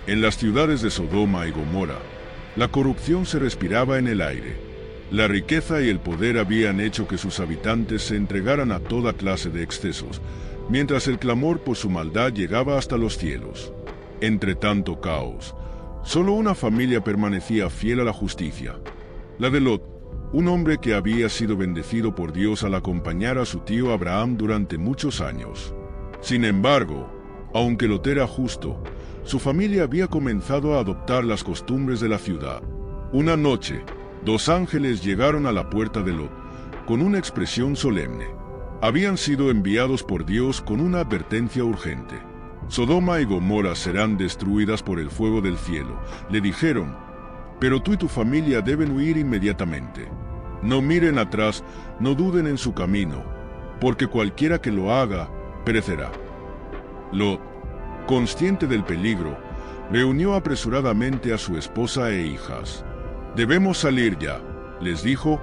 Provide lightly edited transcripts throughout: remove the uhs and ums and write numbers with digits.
En las ciudades de Sodoma y Gomorra, la corrupción se respiraba en el aire. La riqueza y el poder habían hecho que sus habitantes se entregaran a toda clase de excesos, mientras el clamor por su maldad llegaba hasta los cielos. Entre tanto caos, solo una familia permanecía fiel a la justicia, la de Lot, un hombre que había sido bendecido por Dios al acompañar a su tío Abraham durante muchos años. Sin embargo, aunque Lot era justo, su familia había comenzado a adoptar las costumbres de la ciudad. Una noche, dos ángeles llegaron a la puerta de Lot, con una expresión solemne. Habían sido enviados por Dios con una advertencia urgente. Sodoma y Gomorra serán destruidas por el fuego del cielo, le dijeron, pero tú y tu familia deben huir inmediatamente. No miren atrás, no duden en su camino, porque cualquiera que lo haga, perecerá. Lot, consciente del peligro, reunió apresuradamente a su esposa e hijas. Debemos salir ya, les dijo,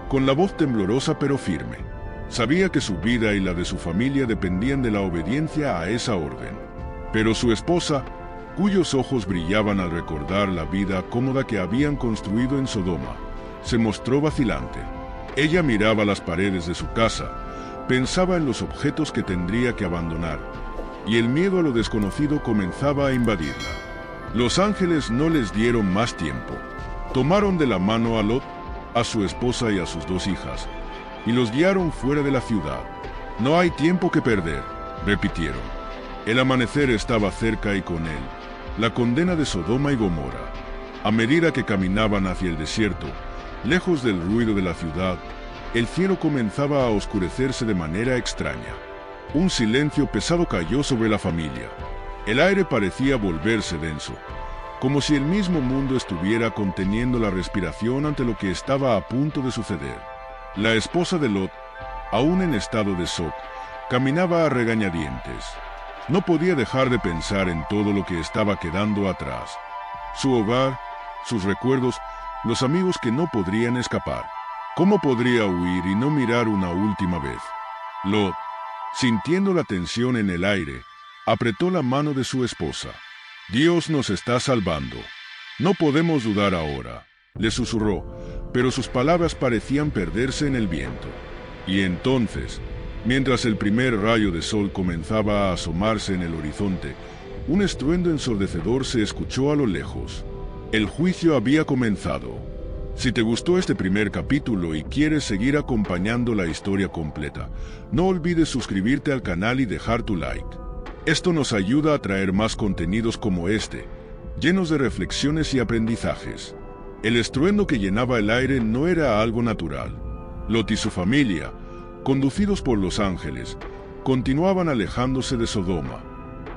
con la voz temblorosa pero firme. Sabía que su vida y la de su familia dependían de la obediencia a esa orden. Pero su esposa, cuyos ojos brillaban al recordar la vida cómoda que habían construido en Sodoma, se mostró vacilante. Ella miraba las paredes de su casa, pensaba en los objetos que tendría que abandonar, y el miedo a lo desconocido comenzaba a invadirla. Los ángeles no les dieron más tiempo. Tomaron de la mano a Lot, a su esposa y a sus dos hijas, y los guiaron fuera de la ciudad. No hay tiempo que perder, repitieron. El amanecer estaba cerca y con él la condena de Sodoma y Gomorra. A medida que caminaban hacia el desierto, lejos del ruido de la ciudad, el cielo comenzaba a oscurecerse de manera extraña. Un silencio pesado cayó sobre la familia. El aire parecía volverse denso, como si el mismo mundo estuviera conteniendo la respiración ante lo que estaba a punto de suceder. La esposa de Lot, aún en estado de shock, caminaba a regañadientes. No podía dejar de pensar en todo lo que estaba quedando atrás. Su hogar, sus recuerdos, los amigos que no podrían escapar. ¿Cómo podría huir y no mirar una última vez? Lot, sintiendo la tensión en el aire, apretó la mano de su esposa. Dios nos está salvando. No podemos dudar ahora, le susurró, pero sus palabras parecían perderse en el viento. Y entonces, mientras el primer rayo de sol comenzaba a asomarse en el horizonte, un estruendo ensordecedor se escuchó a lo lejos. El juicio había comenzado. Si te gustó este primer capítulo y quieres seguir acompañando la historia completa, no olvides suscribirte al canal y dejar tu like. Esto nos ayuda a traer más contenidos como este, llenos de reflexiones y aprendizajes. El estruendo que llenaba el aire no era algo natural. Lot y su familia, conducidos por los ángeles, continuaban alejándose de Sodoma,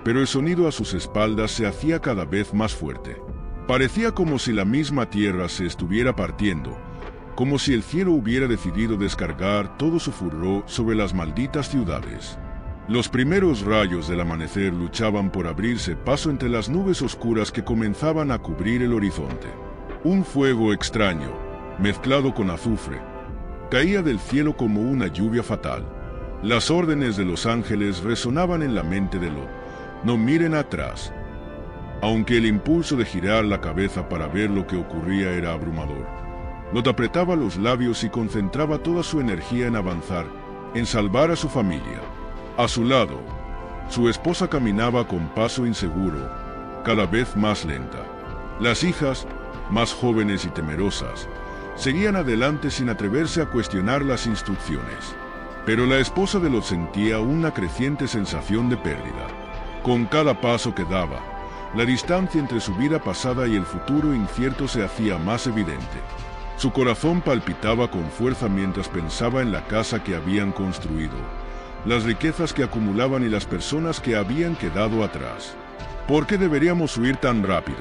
pero el sonido a sus espaldas se hacía cada vez más fuerte. Parecía como si la misma tierra se estuviera partiendo, como si el cielo hubiera decidido descargar todo su furor sobre las malditas ciudades. Los primeros rayos del amanecer luchaban por abrirse paso entre las nubes oscuras que comenzaban a cubrir el horizonte. Un fuego extraño, mezclado con azufre, caía del cielo como una lluvia fatal. Las órdenes de los ángeles resonaban en la mente de Lot. No miren atrás. Aunque el impulso de girar la cabeza para ver lo que ocurría era abrumador, Lot apretaba los labios y concentraba toda su energía en avanzar, en salvar a su familia. A su lado, su esposa caminaba con paso inseguro, cada vez más lenta. Las hijas, más jóvenes y temerosas, seguían adelante sin atreverse a cuestionar las instrucciones. Pero la esposa de Lot sentía una creciente sensación de pérdida. Con cada paso que daba, la distancia entre su vida pasada y el futuro incierto se hacía más evidente. Su corazón palpitaba con fuerza mientras pensaba en la casa que habían construido, las riquezas que acumulaban y las personas que habían quedado atrás. ¿Por qué deberíamos huir tan rápido?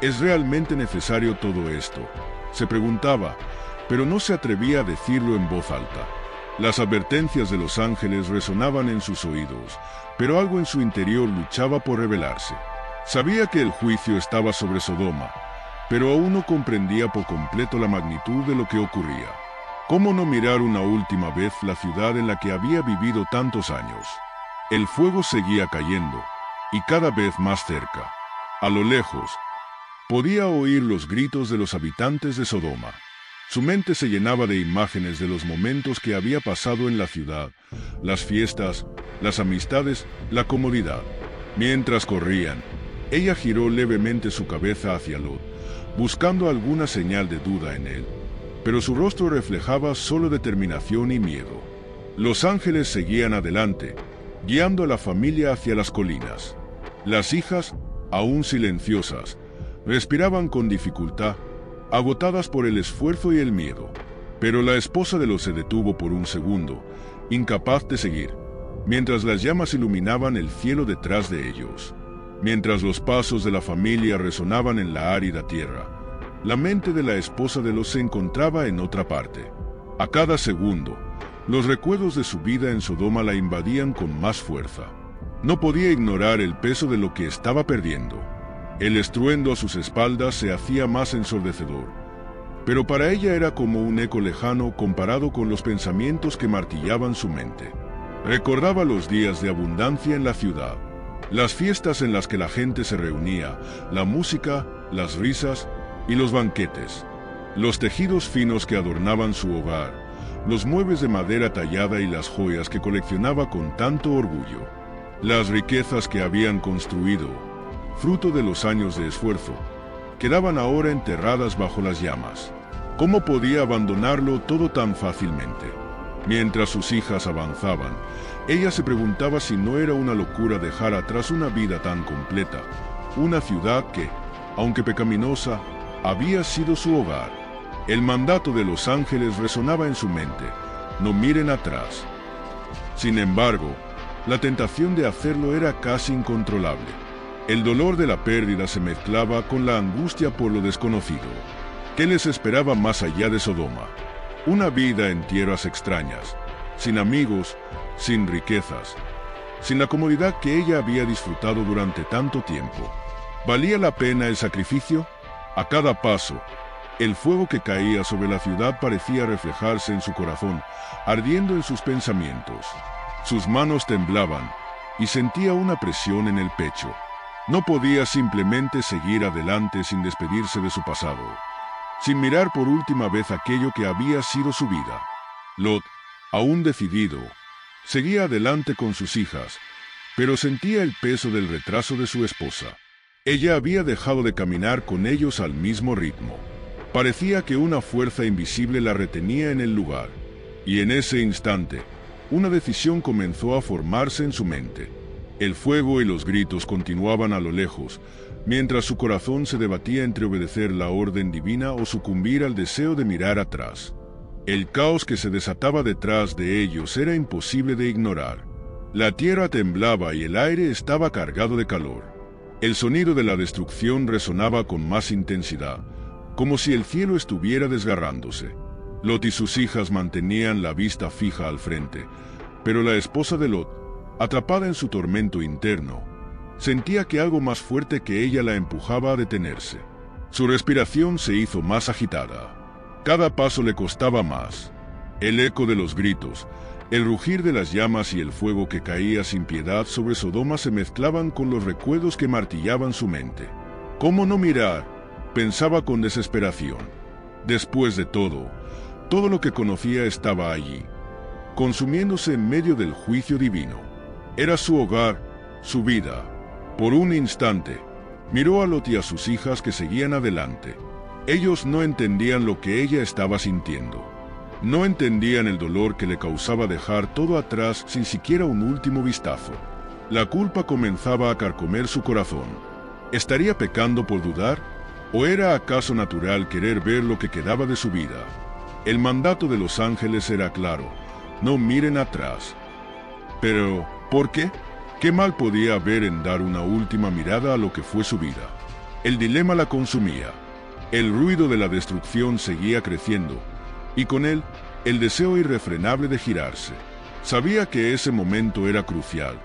¿Es realmente necesario todo esto?, se preguntaba, pero no se atrevía a decirlo en voz alta. Las advertencias de los ángeles resonaban en sus oídos, pero algo en su interior luchaba por rebelarse. Sabía que el juicio estaba sobre Sodoma, pero aún no comprendía por completo la magnitud de lo que ocurría. ¿Cómo no mirar una última vez la ciudad en la que había vivido tantos años? El fuego seguía cayendo, y cada vez más cerca. A lo lejos, podía oír los gritos de los habitantes de Sodoma. Su mente se llenaba de imágenes de los momentos que había pasado en la ciudad, las fiestas, las amistades, la comodidad. Mientras corrían, ella giró levemente su cabeza hacia Lot, buscando alguna señal de duda en él, pero su rostro reflejaba solo determinación y miedo. Los ángeles seguían adelante, guiando a la familia hacia las colinas. Las hijas, aún silenciosas, respiraban con dificultad, agotadas por el esfuerzo y el miedo. Pero la esposa de Lot se detuvo por un segundo, incapaz de seguir, mientras las llamas iluminaban el cielo detrás de ellos. Mientras los pasos de la familia resonaban en la árida tierra, la mente de la esposa de Lot se encontraba en otra parte. A cada segundo, los recuerdos de su vida en Sodoma la invadían con más fuerza. No podía ignorar el peso de lo que estaba perdiendo. El estruendo a sus espaldas se hacía más ensordecedor, pero para ella era como un eco lejano comparado con los pensamientos que martillaban su mente. Recordaba los días de abundancia en la ciudad, las fiestas en las que la gente se reunía, la música, las risas y los banquetes, los tejidos finos que adornaban su hogar, los muebles de madera tallada y las joyas que coleccionaba con tanto orgullo, las riquezas que habían construido, fruto de los años de esfuerzo, quedaban ahora enterradas bajo las llamas. ¿Cómo podía abandonarlo todo tan fácilmente? Mientras sus hijas avanzaban, ella se preguntaba si no era una locura dejar atrás una vida tan completa, una ciudad que, aunque pecaminosa, había sido su hogar. El mandato de los ángeles resonaba en su mente: no miren atrás. Sin embargo, la tentación de hacerlo era casi incontrolable. El dolor de la pérdida se mezclaba con la angustia por lo desconocido. ¿Qué les esperaba más allá de Sodoma? Una vida en tierras extrañas, sin amigos, sin riquezas, sin la comodidad que ella había disfrutado durante tanto tiempo. ¿Valía la pena el sacrificio? A cada paso, el fuego que caía sobre la ciudad parecía reflejarse en su corazón, ardiendo en sus pensamientos. Sus manos temblaban y sentía una presión en el pecho. No podía simplemente seguir adelante sin despedirse de su pasado, sin mirar por última vez aquello que había sido su vida. Lot, aún decidido, seguía adelante con sus hijas, pero sentía el peso del retraso de su esposa. Ella había dejado de caminar con ellos al mismo ritmo. Parecía que una fuerza invisible la retenía en el lugar, y en ese instante, una decisión comenzó a formarse en su mente. El fuego y los gritos continuaban a lo lejos, mientras su corazón se debatía entre obedecer la orden divina o sucumbir al deseo de mirar atrás. El caos que se desataba detrás de ellos era imposible de ignorar. La tierra temblaba y el aire estaba cargado de calor. El sonido de la destrucción resonaba con más intensidad, como si el cielo estuviera desgarrándose. Lot y sus hijas mantenían la vista fija al frente, pero la esposa de Lot, atrapada en su tormento interno, sentía que algo más fuerte que ella la empujaba a detenerse. Su respiración se hizo más agitada. Cada paso le costaba más. El eco de los gritos, el rugir de las llamas y el fuego que caía sin piedad sobre Sodoma se mezclaban con los recuerdos que martillaban su mente. ¿Cómo no mirar?, pensaba con desesperación. Después de todo lo que conocía estaba allí, consumiéndose en medio del juicio divino. Era su hogar, su vida. Por un instante, miró a Lot y a sus hijas que seguían adelante. Ellos no entendían lo que ella estaba sintiendo. No entendían el dolor que le causaba dejar todo atrás sin siquiera un último vistazo. La culpa comenzaba a carcomer su corazón. ¿Estaría pecando por dudar? ¿O era acaso natural querer ver lo que quedaba de su vida? El mandato de los ángeles era claro: no miren atrás. Pero, ¿por qué? ¿Qué mal podía haber en dar una última mirada a lo que fue su vida? El dilema la consumía. El ruido de la destrucción seguía creciendo, y con él, el deseo irrefrenable de girarse. Sabía que ese momento era crucial,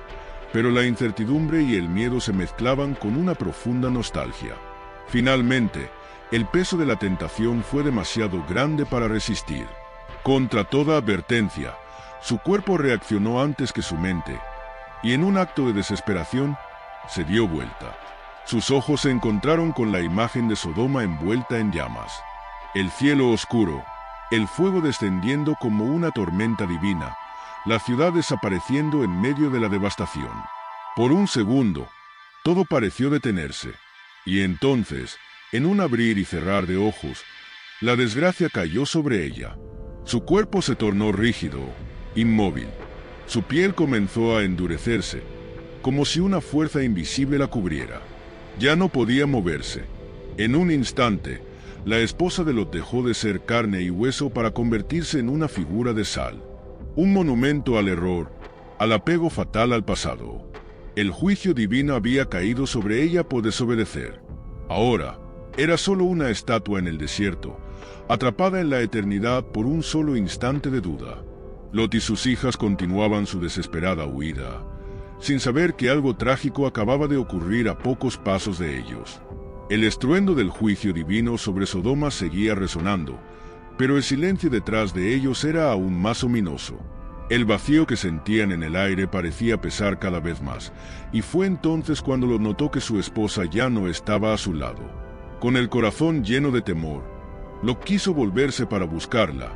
pero la incertidumbre y el miedo se mezclaban con una profunda nostalgia. Finalmente, el peso de la tentación fue demasiado grande para resistir. Contra toda advertencia, su cuerpo reaccionó antes que su mente, y en un acto de desesperación, se dio vuelta. Sus ojos se encontraron con la imagen de Sodoma envuelta en llamas. El cielo oscuro, el fuego descendiendo como una tormenta divina, la ciudad desapareciendo en medio de la devastación. Por un segundo, todo pareció detenerse, y entonces, en un abrir y cerrar de ojos, la desgracia cayó sobre ella. Su cuerpo se tornó rígido, inmóvil. Su piel comenzó a endurecerse, como si una fuerza invisible la cubriera. Ya no podía moverse. En un instante, la esposa de Lot dejó de ser carne y hueso para convertirse en una figura de sal. Un monumento al error, al apego fatal al pasado. El juicio divino había caído sobre ella por desobedecer. Ahora, era solo una estatua en el desierto, atrapada en la eternidad por un solo instante de duda. Lot y sus hijas continuaban su desesperada huida, sin saber que algo trágico acababa de ocurrir a pocos pasos de ellos. El estruendo del juicio divino sobre Sodoma seguía resonando, pero el silencio detrás de ellos era aún más ominoso. El vacío que sentían en el aire parecía pesar cada vez más, y fue entonces cuando Lot notó que su esposa ya no estaba a su lado. Con el corazón lleno de temor, Lot quiso volverse para buscarla,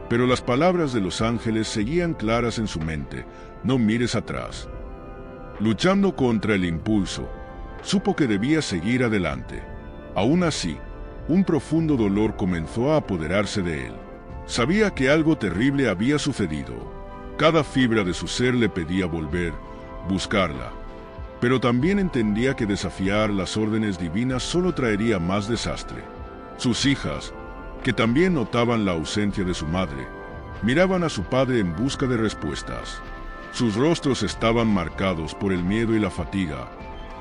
pero las palabras de los ángeles seguían claras en su mente: no mires atrás. Luchando contra el impulso, supo que debía seguir adelante. Aún así, un profundo dolor comenzó a apoderarse de él. Sabía que algo terrible había sucedido. Cada fibra de su ser le pedía volver, buscarla. Pero también entendía que desafiar las órdenes divinas solo traería más desastre. Sus hijas, que también notaban la ausencia de su madre, miraban a su padre en busca de respuestas. Sus rostros estaban marcados por el miedo y la fatiga,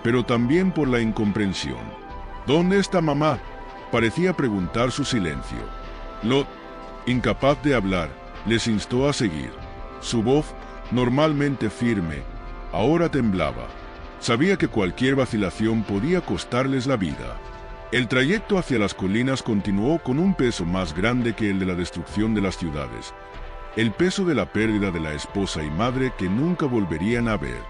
pero también por la incomprensión. ¿Dónde está mamá?, parecía preguntar su silencio. Lot, incapaz de hablar, les instó a seguir. Su voz, normalmente firme, ahora temblaba. Sabía que cualquier vacilación podía costarles la vida. El trayecto hacia las colinas continuó con un peso más grande que el de la destrucción de las ciudades. El peso de la pérdida de la esposa y madre que nunca volverían a ver.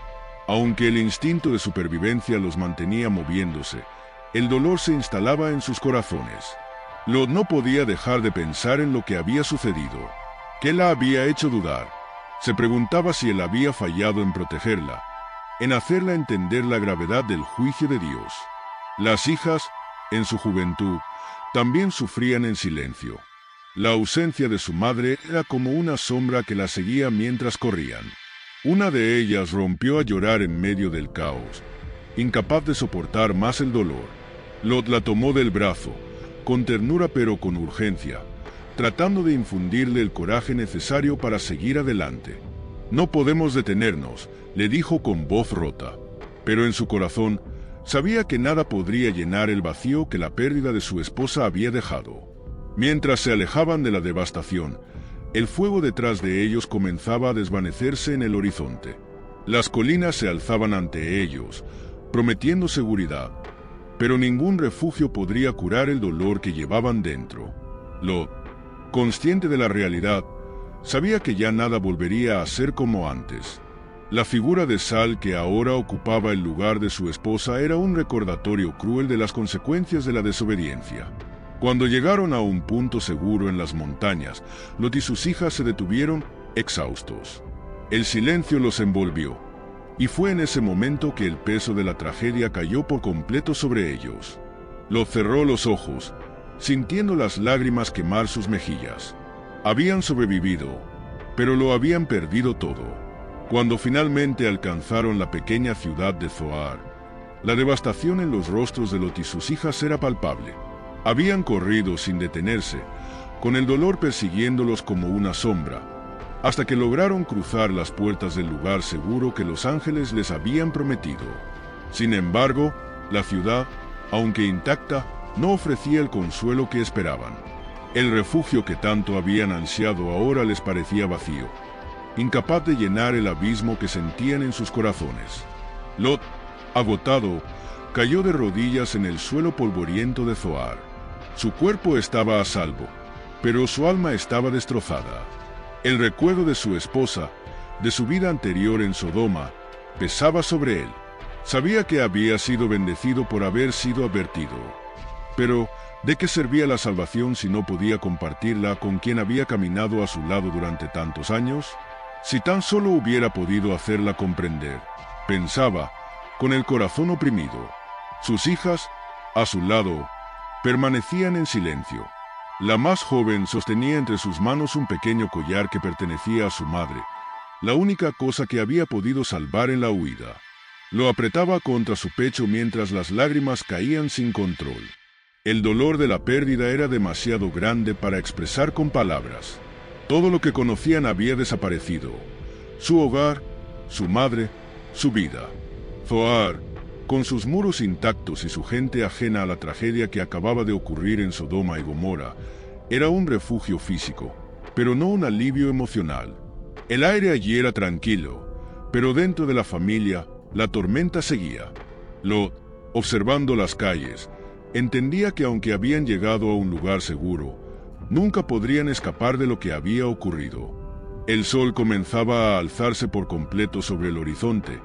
Aunque el instinto de supervivencia los mantenía moviéndose, el dolor se instalaba en sus corazones. Lot no podía dejar de pensar en lo que había sucedido. ¿Qué la había hecho dudar? Se preguntaba si él había fallado en protegerla, en hacerla entender la gravedad del juicio de Dios. Las hijas, en su juventud, también sufrían en silencio. La ausencia de su madre era como una sombra que la seguía mientras corrían. Una de ellas rompió a llorar en medio del caos, incapaz de soportar más el dolor. Lot la tomó del brazo, con ternura pero con urgencia, tratando de infundirle el coraje necesario para seguir adelante. «No podemos detenernos», le dijo con voz rota. Pero en su corazón, sabía que nada podría llenar el vacío que la pérdida de su esposa había dejado. Mientras se alejaban de la devastación, el fuego detrás de ellos comenzaba a desvanecerse en el horizonte. Las colinas se alzaban ante ellos, prometiendo seguridad, pero ningún refugio podría curar el dolor que llevaban dentro. Lot, consciente de la realidad, sabía que ya nada volvería a ser como antes. La figura de sal que ahora ocupaba el lugar de su esposa era un recordatorio cruel de las consecuencias de la desobediencia. Cuando llegaron a un punto seguro en las montañas, Lot y sus hijas se detuvieron, exhaustos. El silencio los envolvió, y fue en ese momento que el peso de la tragedia cayó por completo sobre ellos. Lot cerró los ojos, sintiendo las lágrimas quemar sus mejillas. Habían sobrevivido, pero lo habían perdido todo. Cuando finalmente alcanzaron la pequeña ciudad de Zoar, la devastación en los rostros de Lot y sus hijas era palpable. Habían corrido sin detenerse, con el dolor persiguiéndolos como una sombra, hasta que lograron cruzar las puertas del lugar seguro que los ángeles les habían prometido. Sin embargo, la ciudad, aunque intacta, no ofrecía el consuelo que esperaban. El refugio que tanto habían ansiado ahora les parecía vacío, incapaz de llenar el abismo que sentían en sus corazones. Lot, agotado, cayó de rodillas en el suelo polvoriento de Zoar. Su cuerpo estaba a salvo, pero su alma estaba destrozada. El recuerdo de su esposa, de su vida anterior en Sodoma, pesaba sobre él. Sabía que había sido bendecido por haber sido advertido. Pero, ¿de qué servía la salvación si no podía compartirla con quien había caminado a su lado durante tantos años? Si tan solo hubiera podido hacerla comprender, pensaba, con el corazón oprimido. Sus hijas, a su lado, permanecían en silencio. La más joven sostenía entre sus manos un pequeño collar que pertenecía a su madre, la única cosa que había podido salvar en la huida. Lo apretaba contra su pecho mientras las lágrimas caían sin control. El dolor de la pérdida era demasiado grande para expresar con palabras. Todo lo que conocían había desaparecido. Su hogar, su madre, su vida. Zoar, con sus muros intactos y su gente ajena a la tragedia que acababa de ocurrir en Sodoma y Gomorra, era un refugio físico, pero no un alivio emocional. El aire allí era tranquilo, pero dentro de la familia, la tormenta seguía. Lot, observando las calles, entendía que aunque habían llegado a un lugar seguro, nunca podrían escapar de lo que había ocurrido. El sol comenzaba a alzarse por completo sobre el horizonte,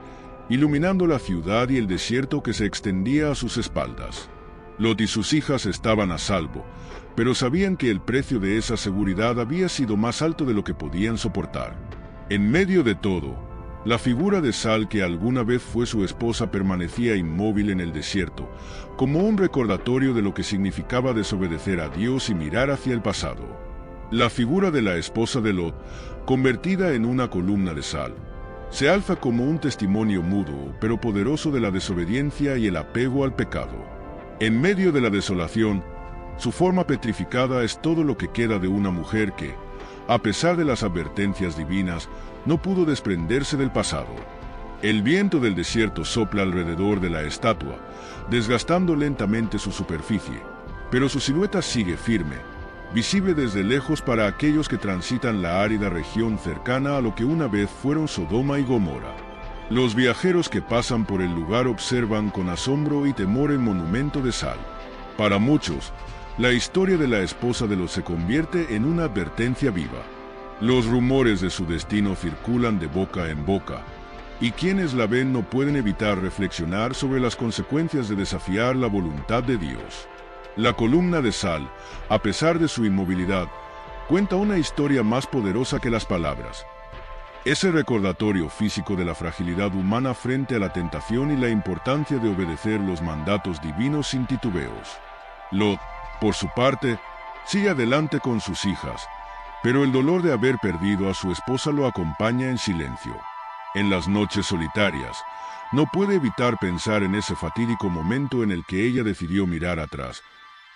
iluminando la ciudad y el desierto que se extendía a sus espaldas. Lot y sus hijas estaban a salvo, pero sabían que el precio de esa seguridad había sido más alto de lo que podían soportar. En medio de todo, la figura de Sal, que alguna vez fue su esposa, permanecía inmóvil en el desierto, como un recordatorio de lo que significaba desobedecer a Dios y mirar hacia el pasado. La figura de la esposa de Lot, convertida en una columna de sal, se alza como un testimonio mudo pero poderoso de la desobediencia y el apego al pecado. En medio de la desolación, su forma petrificada es todo lo que queda de una mujer que, a pesar de las advertencias divinas, no pudo desprenderse del pasado. El viento del desierto sopla alrededor de la estatua, desgastando lentamente su superficie, pero su silueta sigue firme, visible desde lejos para aquellos que transitan la árida región cercana a lo que una vez fueron Sodoma y Gomorra. Los viajeros que pasan por el lugar observan con asombro y temor el monumento de sal. Para muchos, la historia de la esposa de Lot se convierte en una advertencia viva. Los rumores de su destino circulan de boca en boca, y quienes la ven no pueden evitar reflexionar sobre las consecuencias de desafiar la voluntad de Dios. La columna de sal, a pesar de su inmovilidad, cuenta una historia más poderosa que las palabras. Ese recordatorio físico de la fragilidad humana frente a la tentación y la importancia de obedecer los mandatos divinos sin titubeos. Lot, por su parte, sigue adelante con sus hijas, pero el dolor de haber perdido a su esposa lo acompaña en silencio. En las noches solitarias, no puede evitar pensar en ese fatídico momento en el que ella decidió mirar atrás,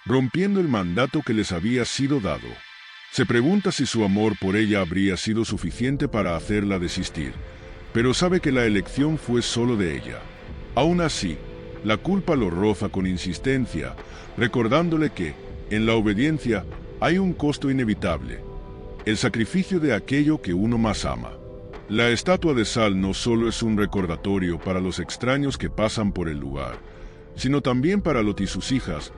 rompiendo el mandato que les había sido dado. Se pregunta si su amor por ella habría sido suficiente para hacerla desistir, pero sabe que la elección fue solo de ella. Aún así, la culpa lo roza con insistencia, recordándole que, en la obediencia, hay un costo inevitable: el sacrificio de aquello que uno más ama. La estatua de sal no solo es un recordatorio para los extraños que pasan por el lugar, sino también para Lot y sus hijas,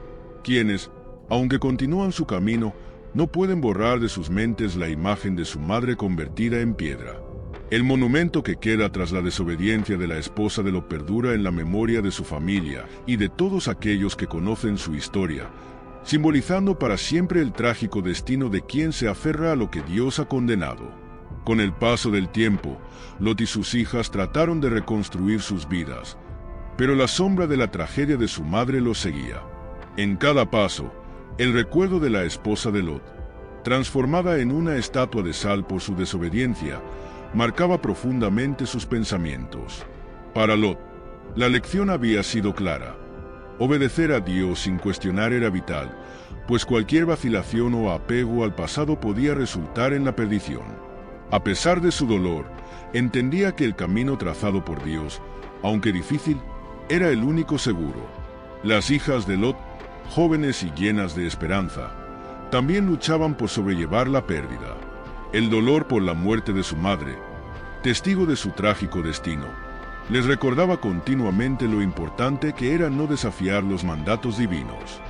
quienes, aunque continúan su camino, no pueden borrar de sus mentes la imagen de su madre convertida en piedra. El monumento que queda tras la desobediencia de la esposa de Lot perdura en la memoria de su familia y de todos aquellos que conocen su historia, simbolizando para siempre el trágico destino de quien se aferra a lo que Dios ha condenado. Con el paso del tiempo, Lot y sus hijas trataron de reconstruir sus vidas, pero la sombra de la tragedia de su madre los seguía. En cada paso, el recuerdo de la esposa de Lot, transformada en una estatua de sal por su desobediencia, marcaba profundamente sus pensamientos. Para Lot, la lección había sido clara. Obedecer a Dios sin cuestionar era vital, pues cualquier vacilación o apego al pasado podía resultar en la perdición. A pesar de su dolor, entendía que el camino trazado por Dios, aunque difícil, era el único seguro. Las hijas de Lot, jóvenes y llenas de esperanza, también luchaban por sobrellevar la pérdida. El dolor por la muerte de su madre, testigo de su trágico destino, les recordaba continuamente lo importante que era no desafiar los mandatos divinos.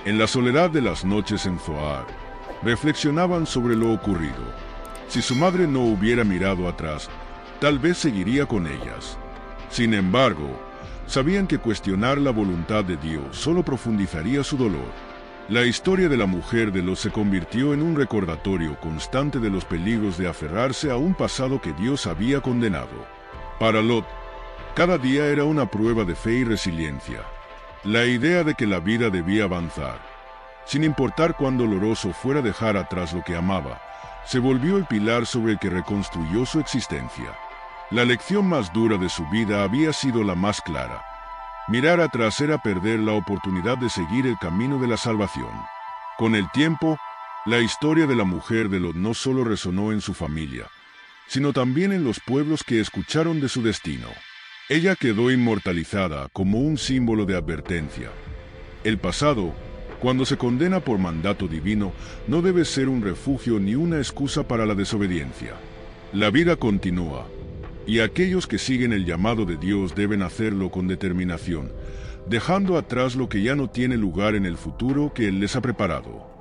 En la soledad de las noches en Zoar, reflexionaban sobre lo ocurrido. Si su madre no hubiera mirado atrás, tal vez seguiría con ellas. Sin embargo, Sabían que cuestionar la voluntad de Dios solo profundizaría su dolor. La historia de la mujer de Lot se convirtió en un recordatorio constante de los peligros de aferrarse a un pasado que Dios había condenado. Para Lot, cada día era una prueba de fe y resiliencia. La idea de que la vida debía avanzar, sin importar cuán doloroso fuera dejar atrás lo que amaba, se volvió el pilar sobre el que reconstruyó su existencia. La lección más dura de su vida había sido la más clara. Mirar atrás era perder la oportunidad de seguir el camino de la salvación. Con el tiempo, la historia de la mujer de Lot no solo resonó en su familia, sino también en los pueblos que escucharon de su destino. Ella quedó inmortalizada como un símbolo de advertencia. El pasado, cuando se condena por mandato divino, no debe ser un refugio ni una excusa para la desobediencia. La vida continúa, y aquellos que siguen el llamado de Dios deben hacerlo con determinación, dejando atrás lo que ya no tiene lugar en el futuro que Él les ha preparado.